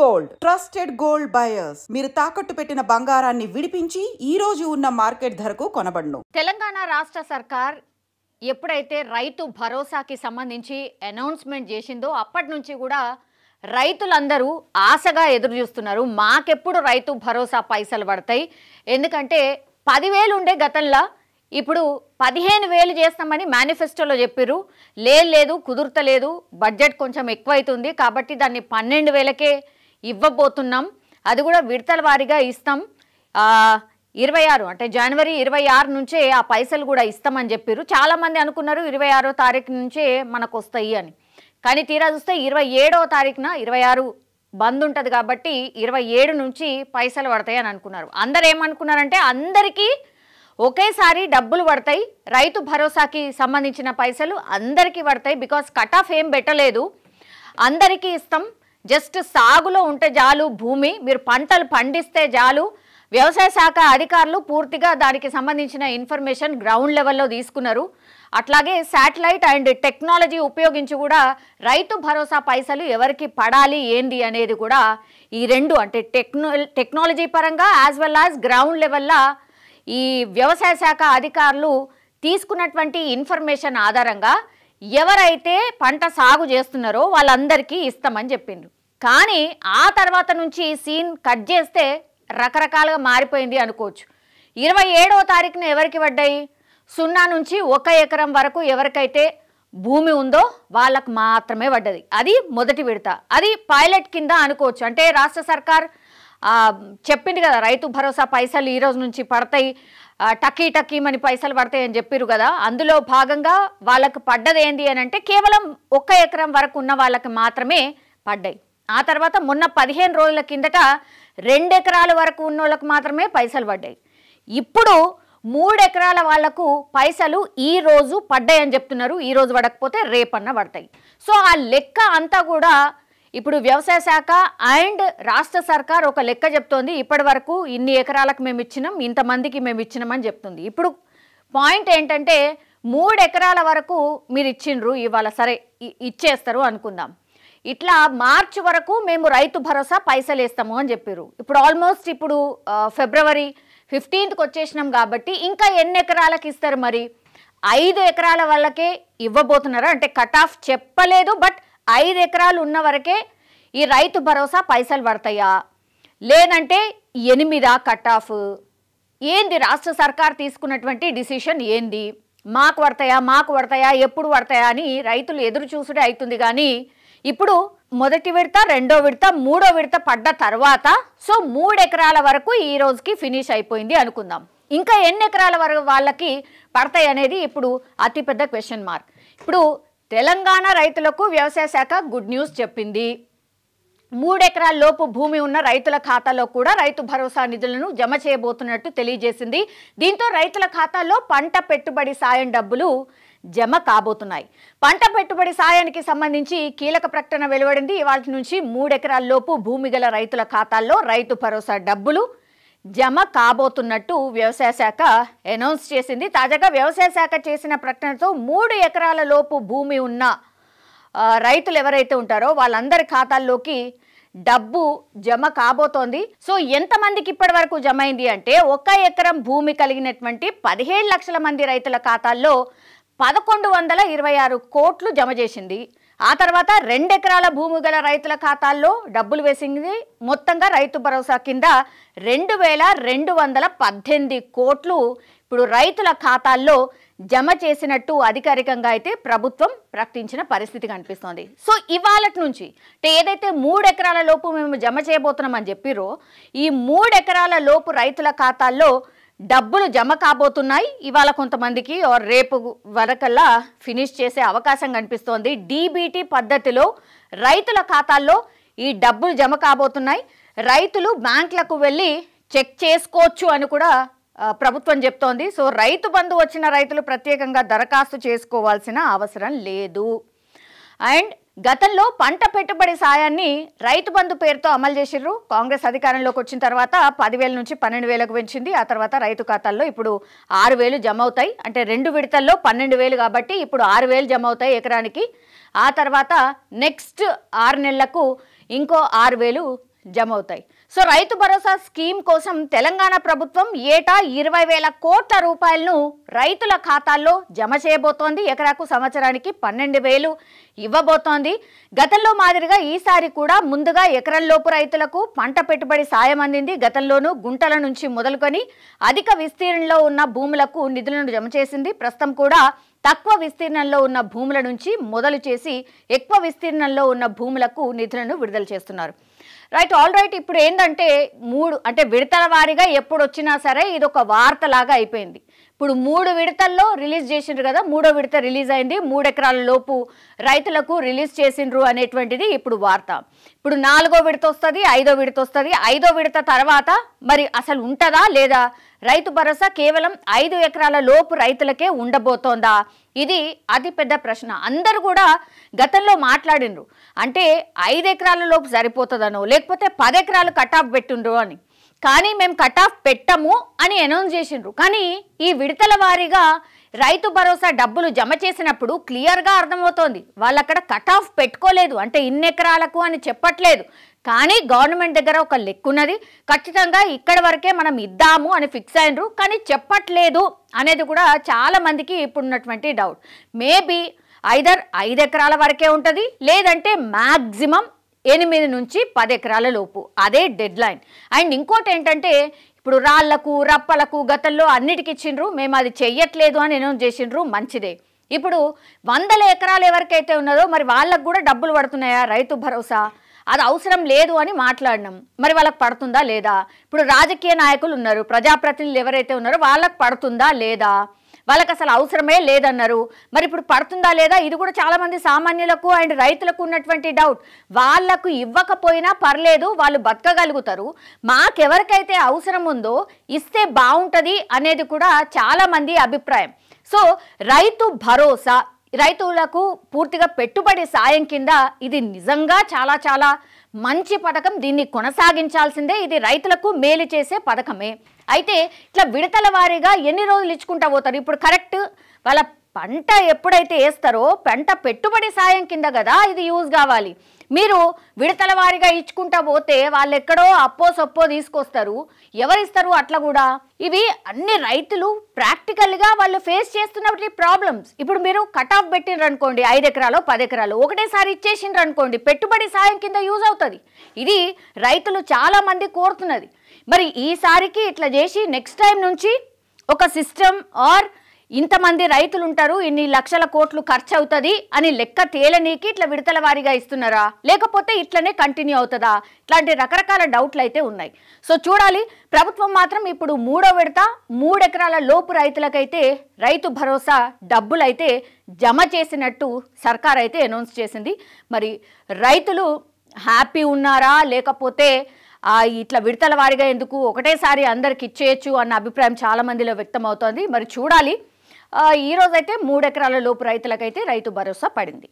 Gold trusted gold buyers మీరు తాకట్టు పెట్టిన బంగారాన్ని విడిపించి ఈ రోజు ఉన్న మార్కెట్ ధరకు కొనబడును. తెలంగాణ రాష్ట్ర సర్కార్ ఎప్పుడైతే రైతు భరోసాకి సంబంధించి అనౌన్స్మెంట్ చేసిందో అప్పటి నుంచి కూడా రైతులందరూ ఆశగా ఎదురు చూస్తున్నారు. మాకెప్పుడు రైతు భరోసా పైసలు పడతాయి, ఎందుకంటే 10,000 ఉండే గతంలో ఇప్పుడు 15,000 చేస్తామని మేనిఫెస్టోలో చెప్పారు. లేదు కుదురుతలేదు, బడ్జెట్ కొంచెం ఎక్కువైతుంది కాబట్టి దాన్ని 12,000కే ఇవ్వబోతున్నాం, అది కూడా విడతల వారీగా ఇస్తాం, 26 అంటే జనవరి 26 నుంచే ఆ పైసలు కూడా ఇస్తామని చెప్పారు. చాలామంది అనుకున్నారు 26వ తారీఖు నుంచే మనకు వస్తాయి అని, కానీ తీరా చూస్తే 27వ తారీఖున 26 బంద్ ఉంటుంది కాబట్టి 27 నుంచి పైసలు పడతాయి అని అనుకున్నారు. అందరు ఏమనుకున్నారంటే అందరికీ ఒకేసారి డబ్బులు పడతాయి, రైతు భరోసాకి సంబంధించిన పైసలు అందరికీ పడతాయి, బికాస్ కట్ ఆఫ్ ఏం పెట్టలేదు, అందరికీ ఇస్తాం, జస్ట్ సాగులో ఉంటే చాలు, భూమి మీరు పంటలు పండిస్తే చాలు. వ్యవసాయ శాఖ అధికారులు పూర్తిగా దానికి సంబంధించిన ఇన్ఫర్మేషన్ గ్రౌండ్ లెవెల్లో తీసుకున్నారు. అట్లాగే శాటిలైట్ అండ్ టెక్నాలజీ ఉపయోగించి కూడా రైతు భరోసా పైసలు ఎవరికి పడాలి ఏంది అనేది కూడా ఈ రెండు అంటే టెక్నాలజీ పరంగా యాజ్ వెల్ యాజ్ గ్రౌండ్ లెవెల్లో ఈ వ్యవసాయ శాఖ అధికారులు తీసుకున్నటువంటి ఇన్ఫర్మేషన్ ఆధారంగా ఎవరైతే పంట సాగు చేస్తున్నారో వాళ్ళందరికీ ఇస్తామని చెప్పిండ్రు. కానీ ఆ తర్వాత నుంచి సీన్ కట్ చేస్తే రకరకాలుగా మారిపోయింది అనుకోవచ్చు. 27వ తారీఖున ఎవరికి పడ్డాయి? 0 నుంచి 1 ఎకరం వరకు ఎవరికైతే భూమి ఉందో వాళ్ళకు మాత్రమే పడ్డది. అది మొదటి విడత, అది పైలట్ కింద అనుకోవచ్చు. అంటే రాష్ట్ర సర్కార్ చెప్పింది కదా రైతు భరోసా పైసలు ఈ రోజు నుంచి పడతాయి, టకీమని పైసలు పడతాయి అని చెప్పారు కదా. అందులో భాగంగా వాళ్ళకు పడ్డది ఏంది అని అంటే కేవలం 1 ఎకరం వరకు ఉన్న వాళ్ళకి మాత్రమే పడ్డాయి. ఆ తర్వాత మొన్న 15 రోజుల కిందట 2 ఎకరాల వరకు ఉన్న వాళ్ళకి మాత్రమే పైసలు పడ్డాయి. ఇప్పుడు 3 ఎకరాల వాళ్లకు పైసలు ఈ రోజు పడ్డాయి అని చెప్తున్నారు. ఈ రోజు పడకపోతే రేపన్న పడతాయి. సో ఆ లెక్క అంతా కూడా ఇప్పుడు వ్యవసాయ శాఖ అండ్ రాష్ట్ర సర్కార్ ఒక లెక్క చెప్తోంది. ఇప్పటి వరకు ఇన్ని ఎకరాలకు మేము ఇచ్చినాం, ఇంతమందికి మేము ఇచ్చినామని చెప్తుంది. ఇప్పుడు పాయింట్ ఏంటంటే 3 ఎకరాల వరకు మీరు ఇచ్చిండ్రు, ఇవాళ సరే ఇచ్చేస్తారు అనుకుందాం. ఇట్లా మార్చి వరకు మేము రైతు భరోసా పైసలు వేస్తాము అని చెప్పారు. ఇప్పుడు ఆల్మోస్ట్ ఇప్పుడు ఫిబ్రవరి 15th వచ్చేసినాం కాబట్టి ఇంకా ఎన్ని ఎకరాలకు ఇస్తారు? మరి 5 ఎకరాల వాళ్ళకే ఇవ్వబోతున్నారు. అంటే కట్ ఆఫ్ చెప్పలేదు, బట్ 5 ఎకరాలు ఉన్న వరకే ఈ రైతు భరోసా పైసలు పడతాయా, లేదంటే 8 కట్ ఆఫ్? ఏంది రాష్ట్ర సర్కార్ తీసుకున్నటువంటి డిసిషన్ ఏంది? మాకు పడతాయా ఎప్పుడు పడతాయా అని రైతులు ఎదురు చూసుడే అవుతుంది. కానీ ఇప్పుడు మొదటి విడత, 2వ విడత, 3వ విడత పడ్డ తర్వాత సో 3 ఎకరాల వరకు ఈ రోజుకి ఫినిష్ అయిపోయింది అనుకుందాం. ఇంకా ఎన్ని ఎకరాల వరకు వాళ్ళకి పడతాయి అనేది ఇప్పుడు అతిపెద్ద క్వశ్చన్ మార్క్. ఇప్పుడు తెలంగాణ రైతులకు వ్యవసాయ శాఖ గుడ్ న్యూస్ చెప్పింది. 3 ఎకరాల లోపు భూమి ఉన్న రైతుల ఖాతాలో కూడా రైతు భరోసా నిధులను జమ చేయబోతున్నట్టు తెలియజేసింది. దీంతో రైతుల ఖాతాల్లో పంట పెట్టుబడి సాయం డబ్బులు జమ కాబోతున్నాయి. పంట పెట్టుబడి సాయానికి సంబంధించి కీలక ప్రకటన వెలువడింది. ఇవాళ నుంచి 3 ఎకరాల లోపు భూమి గల రైతుల ఖాతాల్లో రైతు భరోసా డబ్బులు జమ కాబోతున్నట్టు వ్యవసాయ శాఖ అనౌన్స్ చేసింది. తాజాగా వ్యవసాయ శాఖ చేసిన ప్రకటనతో 3 ఎకరాల లోపు భూమి ఉన్న రైతులు ఎవరైతే ఉంటారో వాళ్ళందరి ఖాతాల్లోకి డబ్బు జమ కాబోతోంది. సో ఎంతమందికి ఇప్పటి వరకు జమ అయింది అంటే 1 ఎకరం భూమి కలిగినటువంటి 17 లక్షల మంది రైతుల ఖాతాల్లో 1,126 కోట్లు జమ చేసింది. ఆ తర్వాత 2 ఎకరాల భూమి గల రైతుల ఖాతాల్లో డబ్బులు వేసింది. మొత్తంగా రైతు భరోసా కింద 2,218 కోట్లు ఇప్పుడు రైతుల ఖాతాల్లో జమ చేసినట్టు అధికారికంగా అయితే ప్రభుత్వం ప్రకటించిన పరిస్థితి కనిపిస్తోంది. సో ఇవాళ నుంచి అంటే ఏదైతే 3 ఎకరాల లోపు మేము జమ చేయబోతున్నామని చెప్పిరో ఈ 3 ఎకరాల లోపు రైతుల ఖాతాల్లో డబ్బులు జమ కాబోతున్నాయి. ఇవాళ కొంతమందికి రేపు వరకల్లా ఫినిష్ చేసే అవకాశం కనిపిస్తోంది. డీబీటీ పద్ధతిలో రైతుల ఖాతాల్లో ఈ డబ్బులు జమ కాబోతున్నాయి. రైతులు బ్యాంకులకు వెళ్ళి చెక్ చేసుకోవచ్చు అని కూడా ప్రభుత్వం చెప్తోంది. సో రైతు బంధు వచ్చిన రైతులు ప్రత్యేకంగా దరఖాస్తు చేసుకోవాల్సిన అవసరం లేదు. అండ్ గతంలో పంట పెట్టుబడి సాయాన్ని రైతు బంధు పేరుతో అమలు చేసిర్రు. కాంగ్రెస్ అధికారంలోకి వచ్చిన తర్వాత 10,000 నుంచి 12,000కు పెంచింది. ఆ తర్వాత రైతు ఖాతాల్లో ఇప్పుడు 6,000 జమ అవుతాయి. అంటే 2 విడతల్లో 12,000 కాబట్టి ఇప్పుడు 6,000 జమ అవుతాయి ఎకరానికి. ఆ తర్వాత నెక్స్ట్ 6 నెలలకు ఇంకో 6,000 జమ అవుతాయి. సో రైతు భరోసా స్కీమ్ కోసం తెలంగాణ ప్రభుత్వం ఏటా 20,000 కోట్ల రూపాయలను రైతుల ఖాతాల్లో జమ చేయబోతోంది. ఎకరాకు సంవత్సరానికి 12,000 ఇవ్వబోతోంది. గతంలో మాదిరిగా ఈసారి కూడా ముందుగా ఎకరంలోపు రైతులకు పంట పెట్టుబడి సాయం అందింది. గతంలోనూ గుంటల నుంచి మొదలుకొని అధిక విస్తీర్ణంలో ఉన్న భూములకు నిధులను జమ చేసింది. ప్రస్తుతం కూడా తక్కువ విస్తీర్ణంలో ఉన్న భూముల నుంచి మొదలు చేసి ఎక్కువ విస్తీర్ణంలో ఉన్న భూములకు నిధులను విడుదల చేస్తున్నారు. All right. ఇప్పుడు ఏంటంటే 3 అంటే విడతల వారీగా ఎప్పుడు వచ్చినా సరే ఇది ఒక వార్తలాగా అయిపోయింది. ఇప్పుడు 3 విడతల్లో రిలీజ్ చేసిండ్రు కదా, 3వ విడత రిలీజ్ అయింది. 3 ఎకరాల లోపు రైతులకు రిలీజ్ చేసిండ్రు అనేటువంటిది ఇప్పుడు వార్త. ఇప్పుడు 4వ విడత వస్తుంది, 5వ విడత వస్తుంది. 5వ విడత తర్వాత మరి అసలు ఉంటుందా లేదా? రైతు భరోసా కేవలం 5 ఎకరాల లోపు రైతులకే ఉండబోతోందా? ఇది అతిపెద్ద ప్రశ్న. అందరూ కూడా గతంలో మాట్లాడినరు అంటే 5 ఎకరాల లోపు సరిపోతుందనో లేకపోతే 10 ఎకరాలు కట్ ఆఫ్ పెట్టుండ్రు అని. కానీ మేము కట్ ఆఫ్ పెట్టము అని అనౌన్స్ చేసిండ్రు. కానీ ఈ విడతల వారీగా రైతు భరోసా డబ్బులు జమ చేసినప్పుడు క్లియర్గా అర్థమవుతోంది వాళ్ళు అక్కడ కట్ ఆఫ్ పెట్టుకోలేదు. అంటే ఇన్ని ఎకరాలకు అని చెప్పట్లేదు. కానీ గవర్నమెంట్ దగ్గర ఒక లెక్కున్నది, ఖచ్చితంగా ఇక్కడ వరకే మనం ఇద్దాము అని ఫిక్స్ అయినరు. కానీ చెప్పట్లేదు అనేది కూడా చాలా మందికి ఇప్పుడున్నటువంటి డౌట్. మేబీ ఐదర్ 5 ఎకరాల వరకే ఉంటుంది, లేదంటే మ్యాక్సిమం 8 నుంచి 10 ఎకరాల లోపు. అదే డెడ్ లైన్. అండ్ ఇంకోటి ఏంటంటే ఇప్పుడు రాళ్లకు రప్పలకు గతంలో అన్నిటికి ఇచ్చిండ్రు, మేము అది చెయ్యట్లేదు అని అనౌన్స్ చేసిండ్రు. మంచిదే. ఇప్పుడు 100 ఎకరాలు ఎవరికైతే ఉన్నదో మరి వాళ్ళకు కూడా డబ్బులు పడుతున్నాయా రైతు భరోసా? అది అవసరం లేదు అని మాట్లాడినాం. మరి వాళ్ళకి పడుతుందా లేదా? ఇప్పుడు రాజకీయ నాయకులు ఉన్నారు, ప్రజాప్రతినిధులు ఎవరైతే ఉన్నారో వాళ్ళకి పడుతుందా లేదా? వాళ్ళకి అసలు అవసరమే లేదన్నారు. మరి ఇప్పుడు పడుతుందా లేదా? ఇది కూడా చాలామంది సామాన్యులకు అండ్ రైతులకు ఉన్నటువంటి డౌట్. వాళ్లకు ఇవ్వకపోయినా పర్లేదు, వాళ్ళు బతకగలుగుతారు. మాకెవరికైతే అవసరం ఉందో ఇస్తే బాగుంటుంది అనేది కూడా చాలామంది అభిప్రాయం. సో రైతు భరోసా రైతులకు పూర్తిగా పెట్టుబడి సాయం కింద ఇది నిజంగా చాలా చాలా మంచి పథకం. దీన్ని కొనసాగించాల్సిందే. ఇది రైతులకు మేలు చేసే పథకమే. అయితే ఇట్లా విడతల వారీగా ఎన్ని రోజులు ఇచ్చుకుంటా పోతారు? ఇప్పుడు కరెక్ట్ వాళ్ళ పంట ఎప్పుడైతే వేస్తారో పంట పెట్టుబడి సాయం కింద కదా ఇది యూజ్ కావాలి. మీరు విడతల వారీగా ఇచ్చుకుంటా పోతే వాళ్ళు ఎక్కడో అప్పో సొప్పో తీసుకొస్తారు. ఎవరిస్తారు? అట్లా కూడా ఇవి అన్ని రైతులు ప్రాక్టికల్గా వాళ్ళు ఫేస్ చేస్తున్నటువంటి ప్రాబ్లమ్స్. ఇప్పుడు మీరు కట్ ఆఫ్ పెట్టిండ్రు అనుకోండి, 5 ఎకరాలు 10 ఎకరాలు ఒకటేసారి ఇచ్చేసిండ్రు అనుకోండి, పెట్టుబడి సాయం కింద యూజ్ అవుతుంది. ఇది రైతులు చాలా మంది కోరుతున్నది. మరి ఈసారికి ఇట్లా చేసి నెక్స్ట్ టైం నుంచి ఒక సిస్టమ్ ఆర్ ఇంతమంది రైతులు ఉంటారు, ఇన్ని లక్షల కోట్లు ఖర్చు అవుతుంది అని లెక్క తేలనీకి ఇట్లా విడతల వారీగా ఇస్తున్నారా, లేకపోతే ఇట్లనే కంటిన్యూ అవుతుందా? ఇట్లాంటి రకరకాల డౌట్లు అయితే ఉన్నాయి. సో చూడాలి. ప్రభుత్వం మాత్రం ఇప్పుడు 3వ విడత 3 ఎకరాల లోపు రైతులకైతే రైతు భరోసా డబ్బులు అయితే జమ చేసినట్టు సర్కార్ అయితే అనౌన్స్ చేసింది. మరి రైతులు హ్యాపీ ఉన్నారా, లేకపోతే ఇట్లా విడతల వారీగా ఎందుకు ఒకటేసారి అందరికి ఇచ్చేయచ్చు అన్న అభిప్రాయం చాలా మందిలో వ్యక్తం అవుతోంది. మరి చూడాలి. ఈ రోజైతే 3 ఎకరాల లోపు రైతులకైతే రైతు భరోసా పడింది.